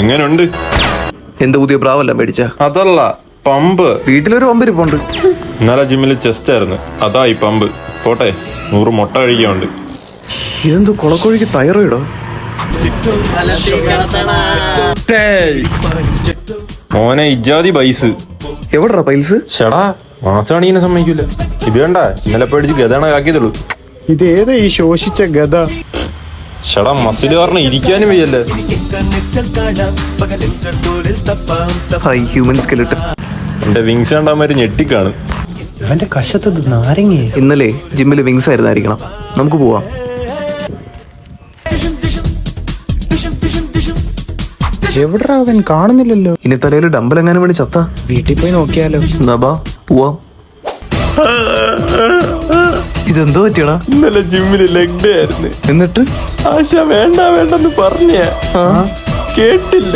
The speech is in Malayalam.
എങ്ങനുണ്ട്? എന്ത് പുതിയ പ്രാവല്ല മേടിച്ച? അതല്ല, പമ്പ്. വീട്ടിലൊരു പമ്പ് ഇരിപ്പുണ്ട്. ഇന്നലെ ജിമ്മിൽ ചെസ്റ്റ് ആയിരുന്നു, അതാ ഈ പമ്പ്. പോട്ടെ, 100 മുട്ട കഴിക്കാനുണ്ട്. ഇതെന്ത് കുളക്കോഴിക്ക് തൈറോയിഡോ? മോനെ ഇജാതി ബൈസ്. എവിടാ പൈൽസ്? ഷടാ, മാസാണീനെ സമ്മതിക്കില്ല. ഇത് കണ്ട, ഇന്നലെ പേടിച്ച് ഗതാണ് ആക്കിയതുള്ളൂ. ഇതേതാ ഈ ശോഷിച്ച ഗത? ഷടാ, മസിൽ കാരണം ഇരിക്കാനും വയ്യല്ലേ. Hi human skeleton. എന്റെ വിങ്സ് കണ്ടാമാര് ഞെട്ടിക്കാണ്. അവന്റെ കശത്തത് നാരങ്ങ. ഇന്നലെ ജിമ്മിൽ വിങ്സ് ആയിരുന്നായിരിക്കണം. നമുക്ക് പോവാം. എവിടാ അവൻ? കാണുന്നില്ലല്ലോ. ഇനി തലയിൽ ഡമ്പൽ എങ്ങാനും വേണ്ടി ചത്ത. വീട്ടിൽ പോയി നോക്കിയാലോ? എന്താ ബാ പോവാം. ഇതെന്തോ പറ്റിയടാ? ഇന്നലെ ജിമ്മില് ലെഗ് ഡേ ആയിരുന്നു. എന്നിട്ട് ആശ വേണ്ടെന്ന് പറഞ്ഞ കേട്ടില്ല.